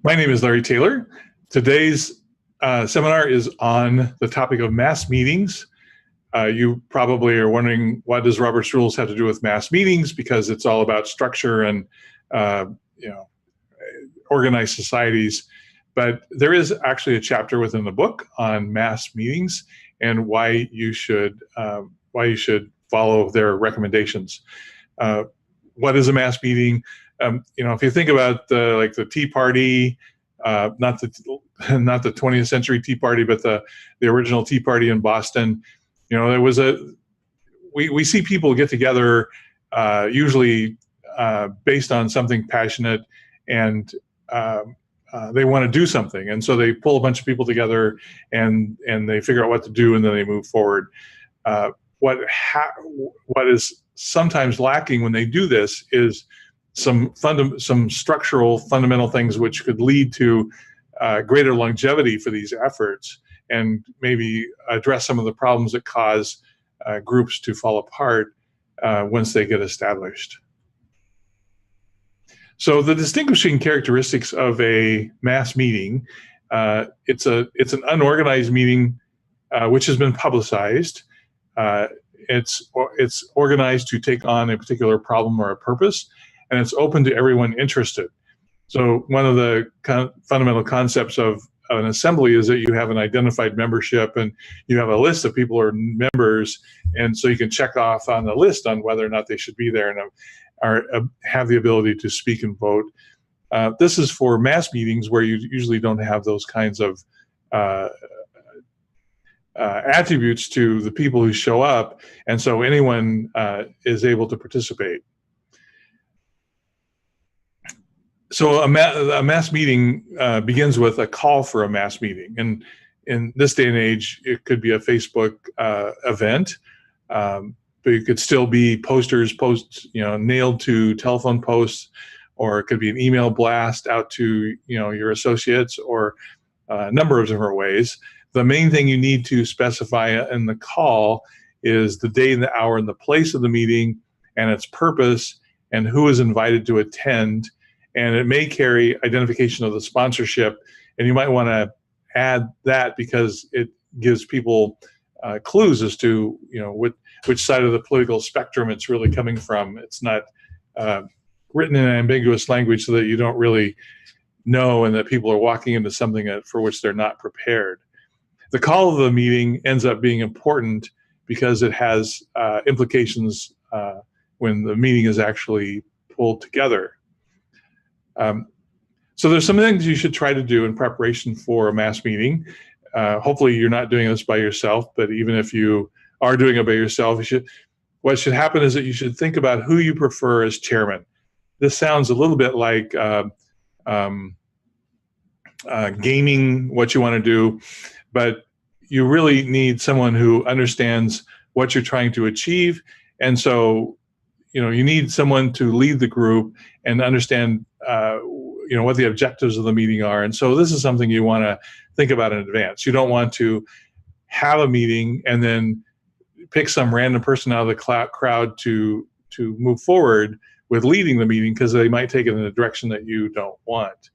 My name is Larry Taylor. Today's seminar is on the topic of mass meetings. You probably are wondering, what does Robert's Rules have to do with mass meetings? Because it's all about structure and organized societies. But there is actually a chapter within the book on mass meetings and why you should follow their recommendations. What is a mass meeting? If you think about the Tea Party, not the 20th century Tea Party, but the original Tea Party in Boston, there was we see people get together usually based on something passionate, and they want to do something, and so they pull a bunch of people together and they figure out what to do, and then they move forward. What is sometimes lacking when they do this is some structural fundamental things which could lead to greater longevity for these efforts, and maybe address some of the problems that cause groups to fall apart once they get established. So the distinguishing characteristics of a mass meeting, it's an unorganized meeting which has been publicized. It's organized to take on a particular problem or a purpose, and it's open to everyone interested. So one of the fundamental concepts of an assembly is that you have an identified membership, and you have a list of people who are members, and so you can check off on the list on whether or not they should be there and have the ability to speak and vote. This is for mass meetings where you usually don't have those kinds of attributes to the people who show up, and so anyone is able to participate. So a mass meeting begins with a call for a mass meeting, and in this day and age, it could be a Facebook event, but it could still be posts nailed to telephone posts, or it could be an email blast out to your associates, or a number of different ways. The main thing you need to specify in the call is the day and the hour and the place of the meeting, and its purpose, and who is invited to attend. And it may carry identification of the sponsorship, and you might want to add that because it gives people clues as to which side of the political spectrum it's really coming from. It's not written in an ambiguous language so that you don't really know, and that people are walking into something for which they're not prepared. The call of the meeting ends up being important because it has implications when the meeting is actually pulled together. So there's some things you should try to do in preparation for a mass meeting. Hopefully you're not doing this by yourself, but even if you are doing it by yourself, what should happen is that you should think about who you prefer as chairman. This sounds a little bit like gaming what you want to do, but you really need someone who understands what you're trying to achieve. And so, you need someone to lead the group and understand, what the objectives of the meeting are. And so this is something you want to think about in advance. You don't want to have a meeting and then pick some random person out of the crowd to move forward with leading the meeting, because they might take it in a direction that you don't want.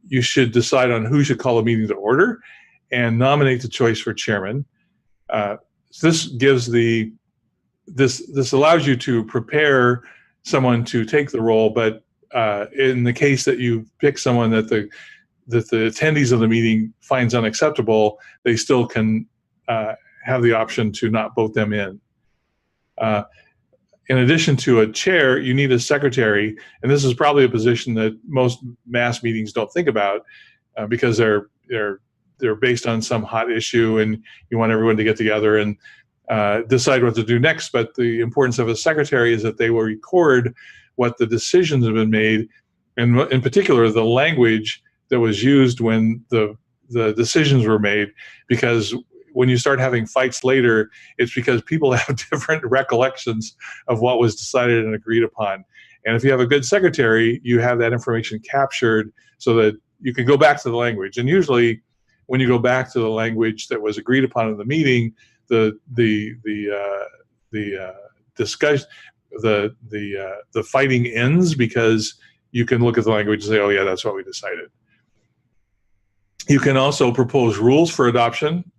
You should decide on who should call a meeting to order and nominate the choice for chairman. So this gives this allows you to prepare someone to take the role, but in the case that you pick someone that the attendees of the meeting finds unacceptable, they still can have the option to not vote them in. In addition to a chair, you need a secretary, and this is probably a position that most mass meetings don't think about because they're based on some hot issue, and you want everyone to get together and decide what to do next. But the importance of a secretary is that they will record what the decisions have been made, and in particular the language that was used when the decisions were made, because when you start having fights later, it's because people have different recollections of what was decided and agreed upon. And if you have a good secretary, you have that information captured so that you can go back to the language. And usually when you go back to the language that was agreed upon in the meeting, the discussion, the fighting ends, because you can look at the language and say, oh yeah, that's what we decided. You can also propose rules for adoption.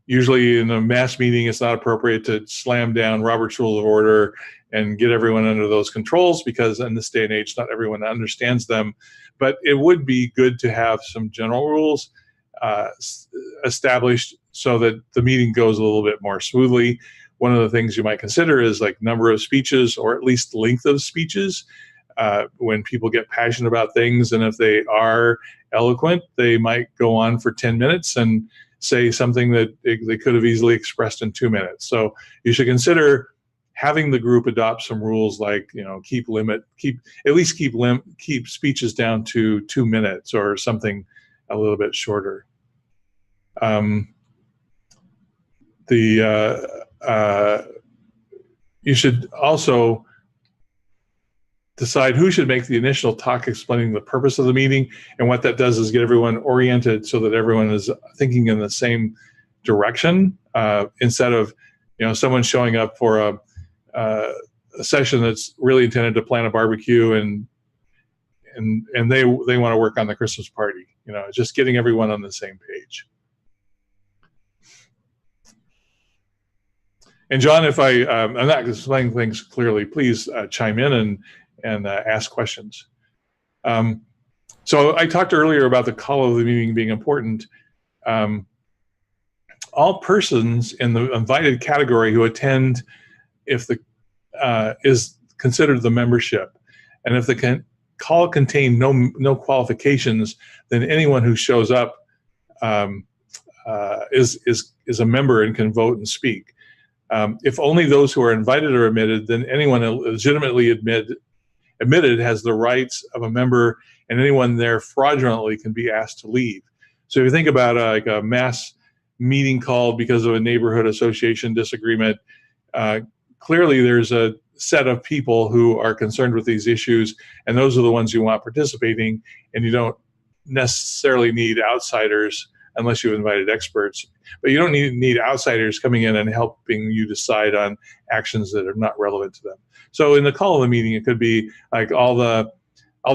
Usually in a mass meeting, it's not appropriate to slam down Robert's Rules of Order and get everyone under those controls, because in this day and age, not everyone understands them. But it would be good to have some general rules established so that the meeting goes a little bit more smoothly. One of the things you might consider is like number of speeches, or at least length of speeches. When people get passionate about things, and if they are eloquent, they might go on for 10 minutes and say something that they could have easily expressed in 2 minutes. So you should consider having the group adopt some rules, like, keep speeches down to 2 minutes or something a little bit shorter. You should also decide who should make the initial talk explaining the purpose of the meeting, and what that does is get everyone oriented so that everyone is thinking in the same direction, instead of someone showing up for a session that's really intended to plan a barbecue and they want to work on the Christmas party. Just getting everyone on the same page. And John, if I'm not explaining things clearly, please chime in and ask questions. So I talked earlier about the call of the meeting being important. All persons in the invited category who attend, if the is considered the membership, and if the call contained no qualifications, then anyone who shows up is a member and can vote and speak. If only those who are invited are admitted, then anyone legitimately admitted has the rights of a member, and anyone there fraudulently can be asked to leave. So if you think about like a mass meeting called because of a neighborhood association disagreement, clearly there's a set of people who are concerned with these issues, and those are the ones you want participating, and you don't necessarily need outsiders unless you've invited experts. But you don't need outsiders coming in and helping you decide on actions that are not relevant to them. So in the call of the meeting, it could be like all the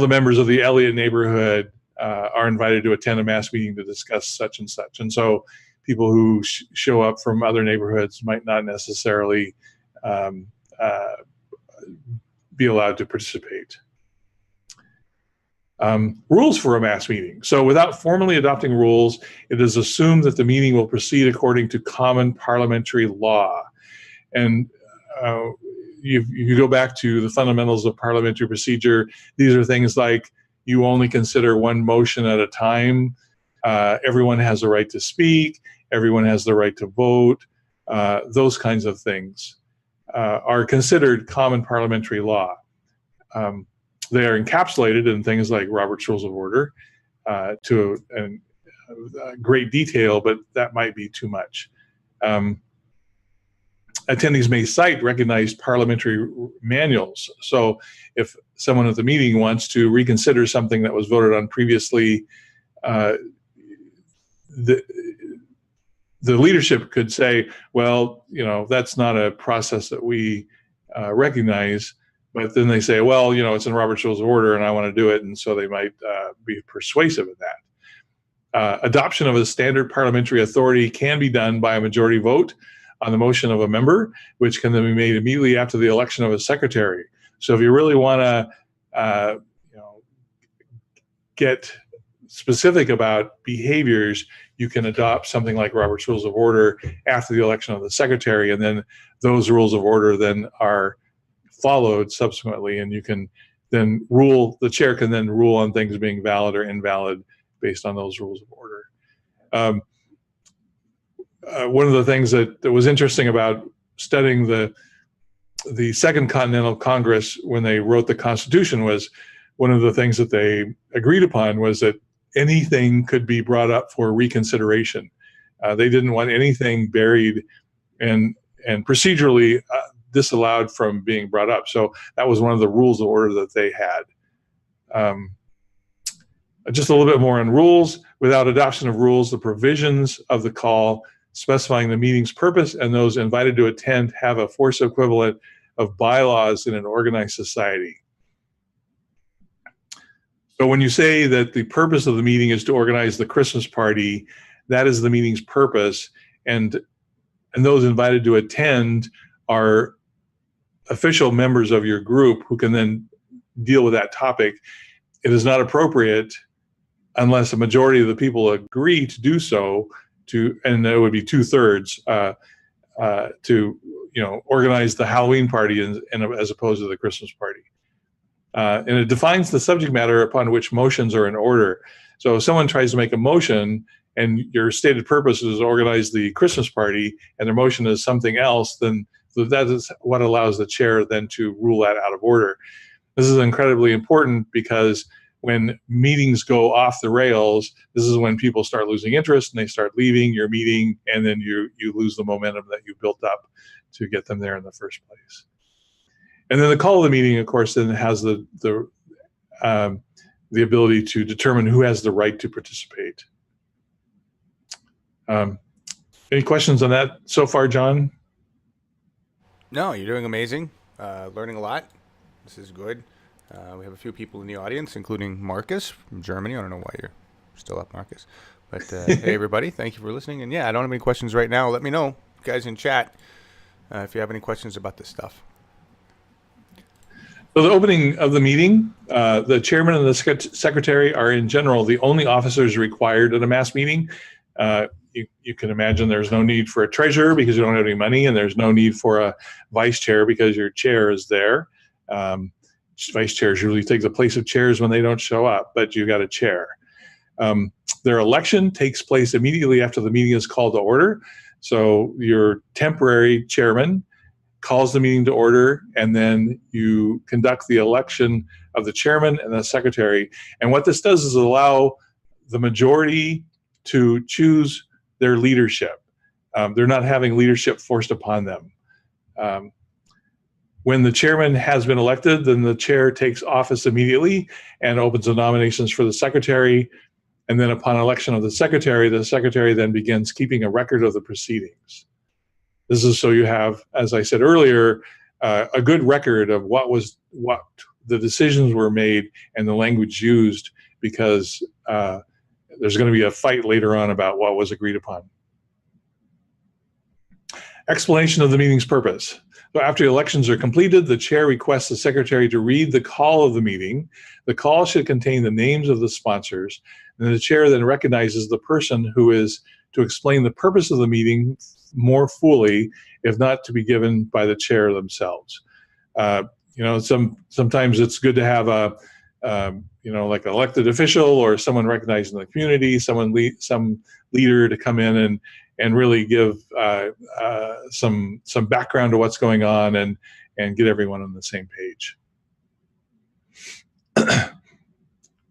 members of the Elliott neighborhood are invited to attend a mass meeting to discuss such and such. And so people who show up from other neighborhoods might not necessarily be allowed to participate. Rules for a mass meeting. So without formally adopting rules, it is assumed that the meeting will proceed according to common parliamentary law. And you go back to the fundamentals of parliamentary procedure. These are things like you only consider one motion at a time. Everyone has a right to speak. Everyone has the right to vote. Those kinds of things are considered common parliamentary law. They are encapsulated in things like Robert's Rules of Order to great detail, but that might be too much. Attendees may cite recognized parliamentary manuals. So if someone at the meeting wants to reconsider something that was voted on previously, the leadership could say, well, that's not a process that we recognize. But then they say, well, it's in Robert's Rules of Order and I want to do it. And so they might be persuasive in that. Adoption of a standard parliamentary authority can be done by a majority vote on the motion of a member, which can then be made immediately after the election of a secretary. So if you really want to get specific about behaviors, you can adopt something like Robert's Rules of Order after the election of the secretary, and then those rules of order then are followed subsequently, and you can then the chair can then rule on things being valid or invalid based on those rules of order. One of the things that was interesting about studying the Second Continental Congress when they wrote the Constitution was one of the things that they agreed upon was that anything could be brought up for reconsideration. They didn't want anything buried and procedurally disallowed from being brought up. So that was one of the rules of order that they had. Just a little bit more on rules. Without adoption of rules, the provisions of the call specifying the meeting's purpose and those invited to attend have a force equivalent of bylaws in an organized society. So when you say that the purpose of the meeting is to organize the Christmas party, that is the meeting's purpose, and those invited to attend are official members of your group who can then deal with that topic. It is not appropriate unless a majority of the people agree to do so, and it would be 2/3 to organize the Halloween party as opposed to the Christmas party. And it defines the subject matter upon which motions are in order. So if someone tries to make a motion and your stated purpose is to organize the Christmas party and their motion is something else, then that is what allows the chair then to rule that out of order. This is incredibly important because when meetings go off the rails, this is when people start losing interest and they start leaving your meeting, and then you lose the momentum that you built up to get them there in the first place. And then the call of the meeting, of course, then has the ability to determine who has the right to participate. Any questions on that so far, John? No, you're doing amazing. Learning a lot. This is good. We have a few people in the audience, including Marcus from Germany. I don't know why you're still up, Marcus. But hey, everybody, thank you for listening. And yeah, I don't have any questions right now. Let me know, guys in chat, if you have any questions about this stuff. So the opening of the meeting, the chairman and the secretary are in general the only officers required at a mass meeting. You can imagine there's no need for a treasurer because you don't have any money, and there's no need for a vice chair because your chair is there. Vice chairs usually take the place of chairs when they don't show up, but you got a chair. Their election takes place immediately after the meeting is called to order. So your temporary chairman calls the meeting to order, and then you conduct the election of the chairman and the secretary. And what this does is allow the majority to choose their leadership. They're not having leadership forced upon them. When the chairman has been elected, then the chair takes office immediately and opens the nominations for the secretary. And then upon election of the secretary then begins keeping a record of the proceedings. This is so you have, as I said earlier, a good record of what the decisions were made and the language used, because there's going to be a fight later on about what was agreed upon. Explanation of the meeting's purpose. So after elections are completed, the chair requests the secretary to read the call of the meeting. The call should contain the names of the sponsors, and the chair then recognizes the person who is to explain the purpose of the meeting more fully, if not to be given by the chair themselves. Sometimes it's good to have like an elected official or someone recognized in the community, some leader to come in and really give some background to what's going on and get everyone on the same page.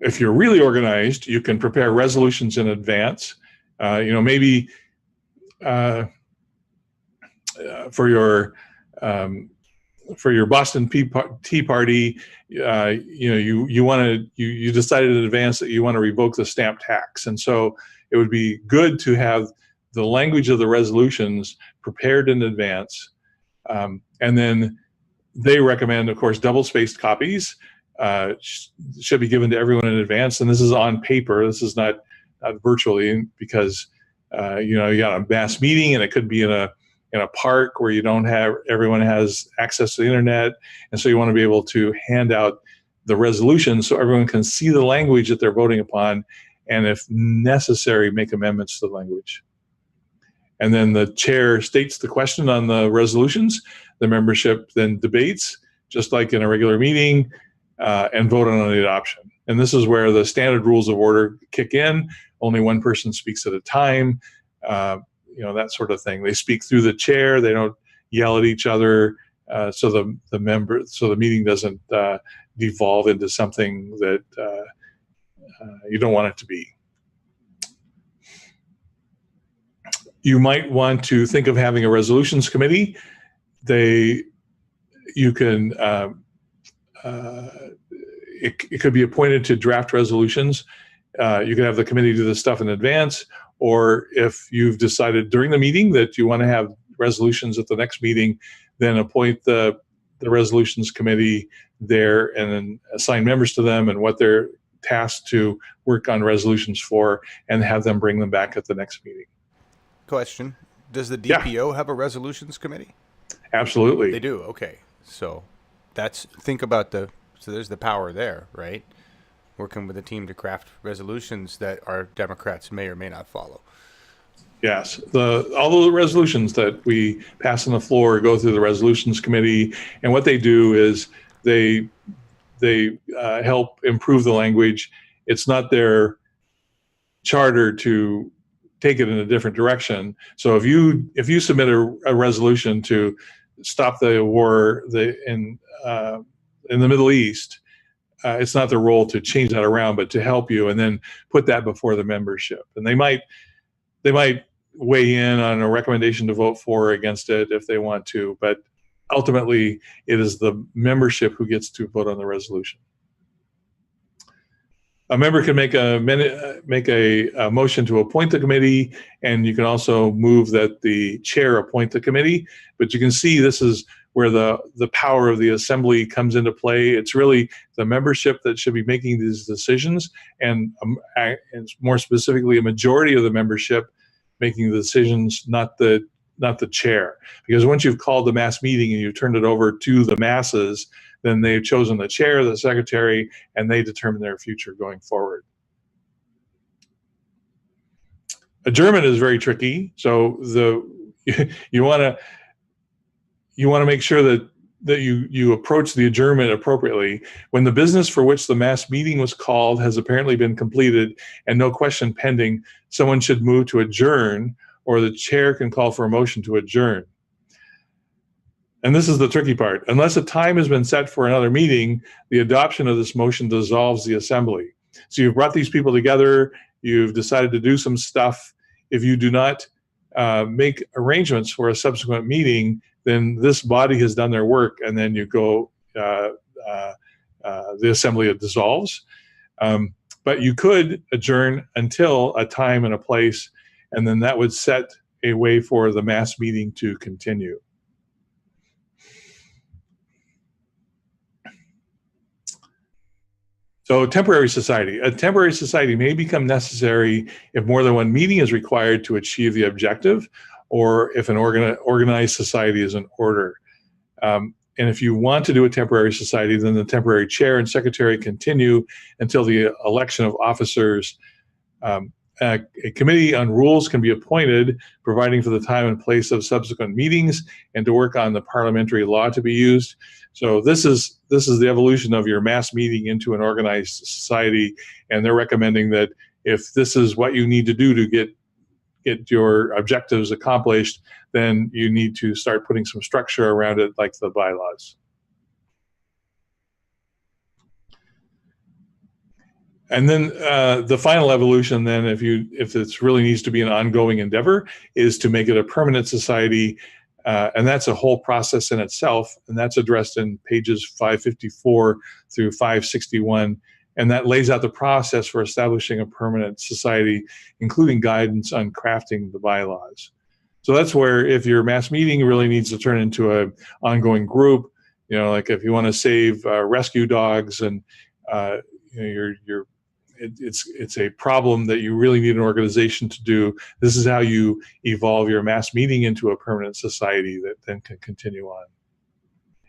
If you're really organized, you can prepare resolutions in advance. Maybe for your Boston Tea Party, you decided in advance that you want to revoke the stamp tax, and so it would be good to have the language of the resolutions prepared in advance, and then they recommend, of course, double-spaced copies should be given to everyone in advance, and this is on paper. This is not virtually, because you got a mass meeting, and it could be in a park where you don't have everyone has access to the internet, and so you want to be able to hand out the resolution so everyone can see the language that they're voting upon, and if necessary, make amendments to the language. And then the chair states the question on the resolutions. The membership then debates, just like in a regular meeting, and vote on the adoption. And this is where the standard rules of order kick in. Only one person speaks at a time, that sort of thing. They speak through the chair. They don't yell at each other, so the meeting doesn't devolve into something that you don't want it to be. You might want to think of having a resolutions committee. It could be appointed to draft resolutions. You can have the committee do this stuff in advance, or if you've decided during the meeting that you want to have resolutions at the next meeting, then appoint the resolutions committee there and then assign members to them and what they're tasked to work on resolutions for, and have them bring them back at the next meeting. Question: does the DPO have a resolutions committee? Absolutely. They do. Okay, so think about so there's the power there, right? Working with a team to craft resolutions that our Democrats may or may not follow. Yes, all the resolutions that we pass on the floor go through the resolutions committee, and what they do is they help improve the language. It's not their charter to take it in a different direction. So if you submit a resolution to stop the war in the Middle East, it's not their role to change that around, but to help you and then put that before the membership. And they might weigh in on a recommendation to vote for or against it if they want to, but ultimately it is the membership who gets to vote on the resolution. A member can make a motion to appoint the committee, and you can also move that the chair appoint the committee. But you can see this is where the power of the assembly comes into play. It's really the membership that should be making these decisions, and more specifically, a majority of the membership making the decisions, not the chair. Because once you've called the mass meeting and you've turned it over to the masses, then they've chosen the chair, the secretary, and they determine their future going forward. Adjournment is very tricky. So you want to make sure that you approach the adjournment appropriately. When the business for which the mass meeting was called has apparently been completed and no question pending, someone should move to adjourn, or the chair can call for a motion to adjourn. And this is the tricky part. Unless a time has been set for another meeting, the adoption of this motion dissolves the assembly. So you've brought these people together, you've decided to do some stuff. If you do not make arrangements for a subsequent meeting, then this body has done their work, and then you go, the assembly dissolves. But you could adjourn until a time and a place, and then that would set a way for the mass meeting to continue. So temporary society. A temporary society may become necessary if more than one meeting is required to achieve the objective, or if an organized society is in order. And if you want to do a temporary society, then the temporary chair and secretary continue until the election of officers. A committee on rules can be appointed, providing for the time and place of subsequent meetings and to work on the parliamentary law to be used. So this is the evolution of your mass meeting into an organized society, and they're recommending that if this is what you need to do to get your objectives accomplished, then you need to start putting some structure around it, like the bylaws. And then the final evolution, then, if it really needs to be an ongoing endeavor, is to make it a permanent society, and that's a whole process in itself, and that's addressed in pages 554 through 561, and that lays out the process for establishing a permanent society, including guidance on crafting the bylaws. So that's where, if your mass meeting really needs to turn into an ongoing group, like if you want to save rescue dogs, and it's a problem that you really need an organization to do. This is how you evolve your mass meeting into a permanent society that then can continue on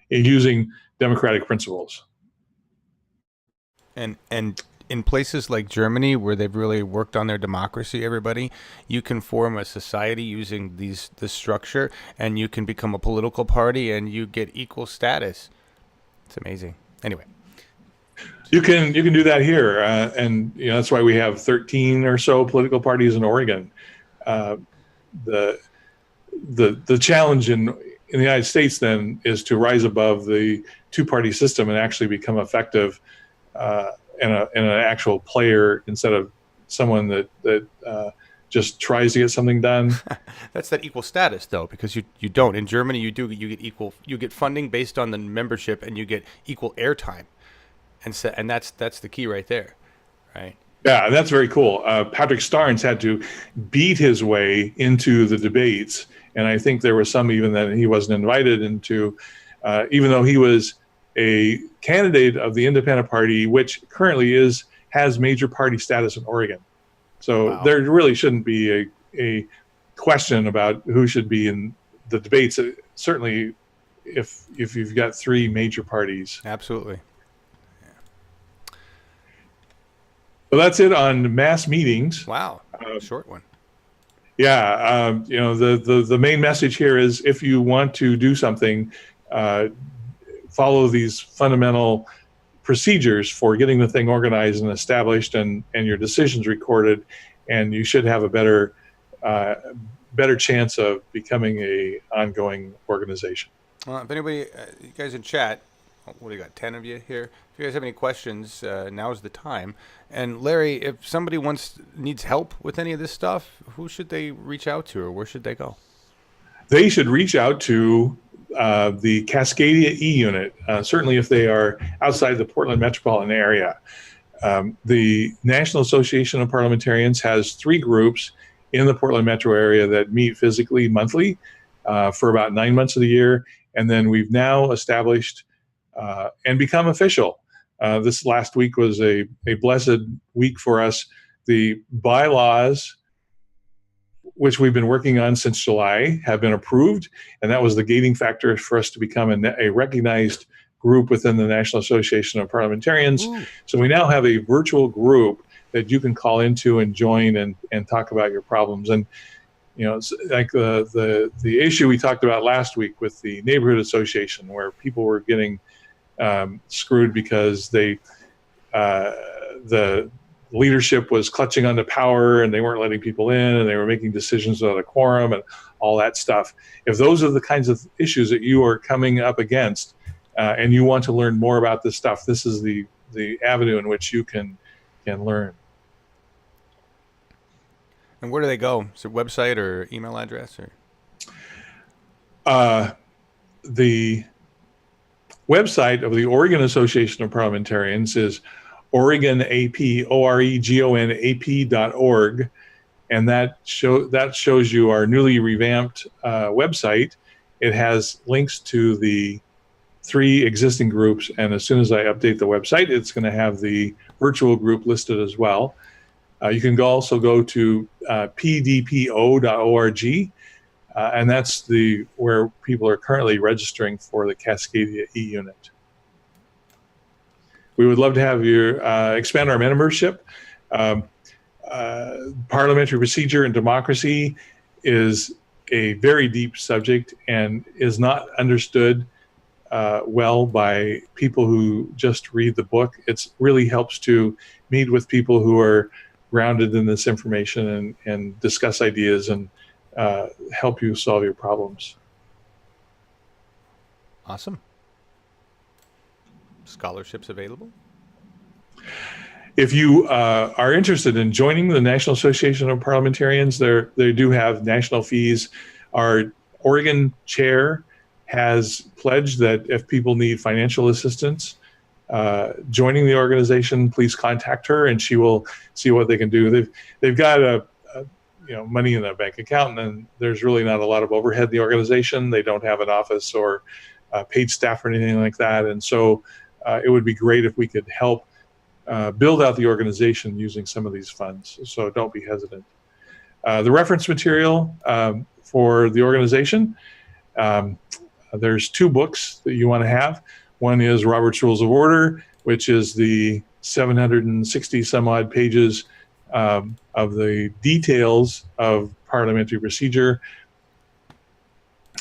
using democratic principles. And in places like Germany, where they've really worked on their democracy, everybody, you can form a society using this structure, and you can become a political party, and you get equal status. It's amazing. Anyway. You can do that here, and that's why we have 13 or so political parties in Oregon. The challenge in the United States then is to rise above the two-party system and actually become effective and an actual player, instead of someone that just tries to get something done. That's that equal status, though, because you don't. In Germany, you get funding based on the membership, and you get equal airtime. And that's the key right there, right? Yeah, that's very cool. Patrick Starnes had to beat his way into the debates, and I think there was some even that he wasn't invited into, even though he was a candidate of the Independent Party, which currently has major party status in Oregon. So Wow. there really shouldn't be a question about who should be in the debates. Certainly, if you've got three major parties. Absolutely. So that's it on mass meetings. Wow. Short one. Yeah, the main message here is if you want to do something, follow these fundamental procedures for getting the thing organized and established, and your decisions recorded, and you should have a better chance of becoming a ongoing organization. If anybody, you guys in chat, what do you got, 10 of you here? If you guys have any questions, now's the time. And Larry, if somebody needs help with any of this stuff, who should they reach out to, or where should they go? They should reach out to the Cascadia E-Unit, certainly if they are outside the Portland metropolitan area. The National Association of Parliamentarians has 3 groups in the Portland metro area that meet physically monthly for about 9 months of the year. And then we've now established and become official. This last week was a blessed week for us. The bylaws, which we've been working on since July, have been approved, and that was the gating factor for us to become a recognized group within the National Association of Parliamentarians. Ooh. So we now have a virtual group that you can call into and join and talk about your problems. And it's like the issue we talked about last week with the neighborhood association, where people were getting screwed because the leadership was clutching onto power and they weren't letting people in, and they were making decisions without a quorum and all that stuff. If those are the kinds of issues that you are coming up against, and you want to learn more about this stuff, this is the avenue in which you can learn. And where do they go? Is it website or email address? Or the website of the Oregon Association of Parliamentarians is oregonap.org, and that shows you our newly revamped website. It has links to the 3 existing groups, and as soon as I update the website, it's going to have the virtual group listed as well. You can also go to pdpo.org, and that's where people are currently registering for the Cascadia E-Unit. We would love to have you expand our membership. Parliamentary procedure and democracy is a very deep subject and is not understood well by people who just read the book. It really helps to meet with people who are grounded in this information and discuss ideas and help you solve your problems. Awesome. Scholarships available? If you are interested in joining the National Association of Parliamentarians, they do have national fees. Our Oregon chair has pledged that if people need financial assistance joining the organization, please contact her and she will see what they can do. They've got money in their bank account, and there's really not a lot of overhead in the organization. They don't have an office or paid staff or anything like that, and so it would be great if we could help build out the organization using some of these funds. So don't be hesitant. The reference material for the organization, there's 2 books that you want to have. One is Robert's Rules of Order, which is the 760 some odd pages of the details of parliamentary procedure.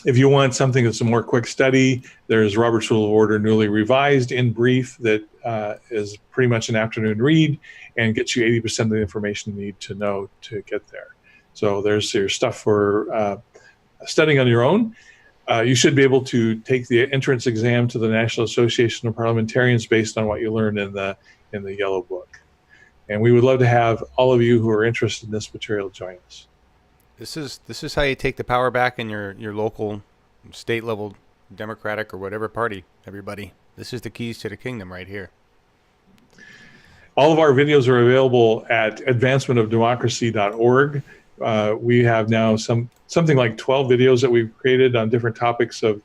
If you want something that's a more quick study, there's Robert's Rule of Order newly revised in brief that is pretty much an afternoon read and gets you 80% of the information you need to know to get there. So there's your stuff for studying on your own. You should be able to take the entrance exam to the National Association of Parliamentarians based on what you learned in the Yellow Book. And we would love to have all of you who are interested in this material join us. This is how you take the power back in your local, state level, Democratic or whatever party, everybody. This is the keys to the kingdom right here. All of our videos are available at advancementofdemocracy.org. We have now something like 12 videos that we've created on different topics of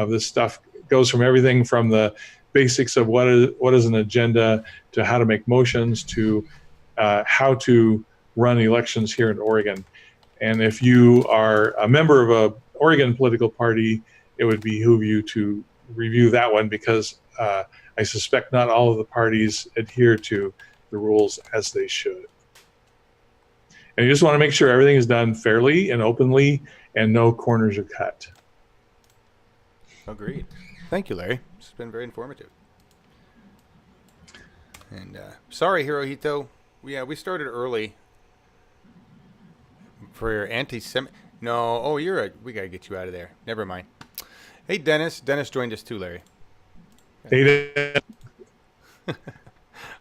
this stuff. It goes from everything from the basics of what is an agenda, to how to make motions, to how to run elections here in Oregon. And if you are a member of a Oregon political party, it would behoove you to review that one, because I suspect not all of the parties adhere to the rules as they should. And you just want to make sure everything is done fairly and openly and no corners are cut. Agreed. Thank you, Larry. It's been very informative. And sorry, Hirohito. We started early for your anti-Semitic. No, oh, we got to get you out of there. Never mind. Hey, Dennis. Dennis joined us too, Larry. Hey,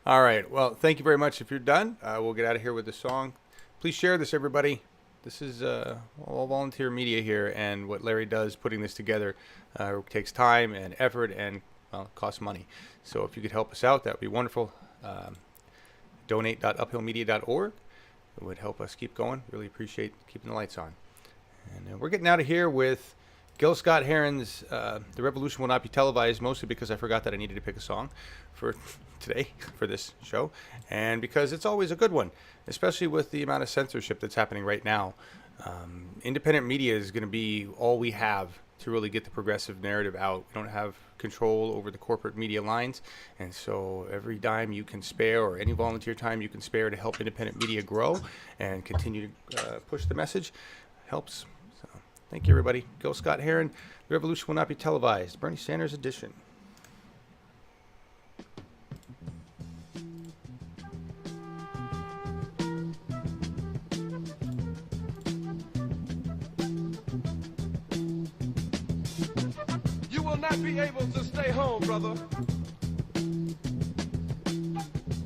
all right. Well, thank you very much. If you're done, we'll get out of here with the song. Please share this, everybody. This is all volunteer media here, and what Larry does putting this together takes time and effort and costs money. So if you could help us out, that would be wonderful. Donate.uphillmedia.org. It would help us keep going. Really appreciate keeping the lights on. And we're getting out of here with Gil Scott-Heron's The Revolution Will Not Be Televised, mostly because I forgot that I needed to pick a song for today, for this show, and because it's always a good one, especially with the amount of censorship that's happening right now. Independent media is going to be all we have to really get the progressive narrative out. We don't have control over the corporate media lines, and so every dime you can spare, or any volunteer time you can spare to help independent media grow and continue to push the message, helps. So thank you, everybody. Gil Scott-Heron, The Revolution Will Not Be Televised, Bernie Sanders edition. Not be able to stay home, brother.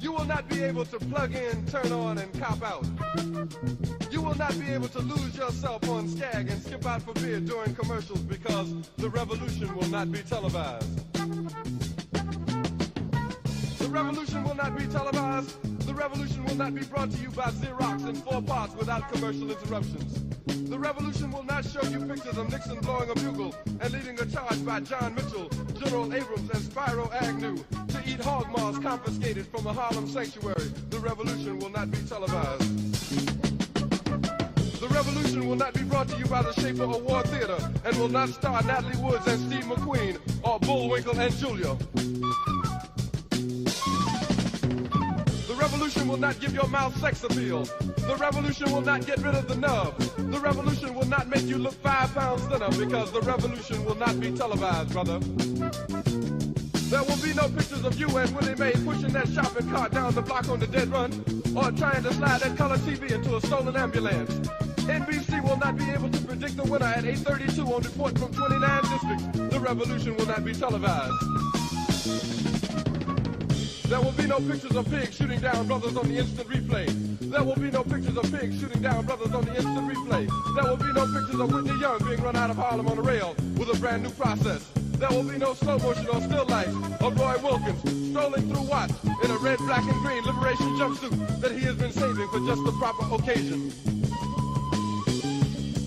You will not be able to plug in, turn on, and cop out. You will not be able to lose yourself on Skag and skip out for beer during commercials, because the revolution will not be televised. The revolution will not be televised. The revolution will not be brought to you by Xerox in 4 parts without commercial interruptions. The revolution will not show you pictures of Nixon blowing a bugle and leading a charge by John Mitchell, General Abrams, and Spyro Agnew to eat hog maws confiscated from a Harlem sanctuary. The revolution will not be televised. The revolution will not be brought to you by the Schaefer Award Theater and will not star Natalie Woods and Steve McQueen or Bullwinkle and Julia. The revolution will not give your mouth sex appeal. The revolution will not get rid of the nub. The revolution will not make you look 5 pounds thinner, because the revolution will not be televised, brother. There will be no pictures of you and Willie Mae pushing that shopping cart down the block on the dead run, or trying to slide that color TV into a stolen ambulance. NBC will not be able to predict the winner at 8:32 on Report from 29 districts. The revolution will not be televised. There will be no pictures of pigs shooting down brothers on the instant replay. There will be no pictures of pigs shooting down brothers on the instant replay. There will be no pictures of Whitney Young being run out of Harlem on a rail with a brand new process. There will be no slow motion or still life of Roy Wilkins strolling through Watts in a red, black, and green liberation jumpsuit that he has been saving for just the proper occasion.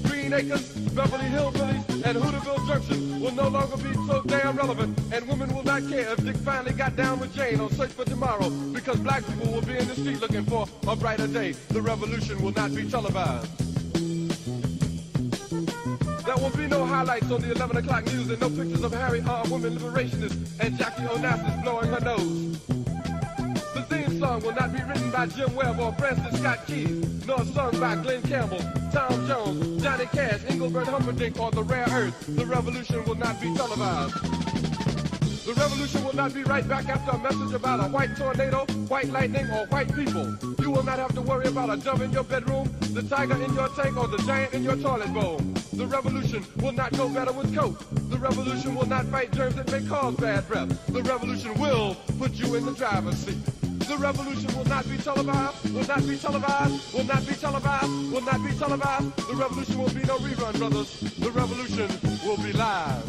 Green Acres, Beverly Hillbillies, and Hooterville Junction will no longer be so damn relevant, and women will not care if Dick finally got down with Jane on Search for Tomorrow, because black people will be in the street looking for a brighter day. The revolution will not be televised. There will be no highlights on the 11 o'clock news and no pictures of Harry R. Women liberationists and Jackie Onassis blowing her nose. The theme song will not be written by Jim Webb or Francis Scott Keys, nor sung by Glenn Campbell, Tom Jones, Johnny Cash, Engelbert Humperdinck, or The Rare Earth. The revolution will not be televised. The revolution will not be right back after a message about a white tornado, white lightning, or white people. You will not have to worry about a dove in your bedroom, the tiger in your tank, or the giant in your toilet bowl. The revolution will not go better with Coke. The revolution will not fight germs that may cause bad breath. The revolution will put you in the driver's seat. The revolution will not be televised, will not be televised, will not be televised, will not be televised. The revolution will be no rerun, brothers. The revolution will be live.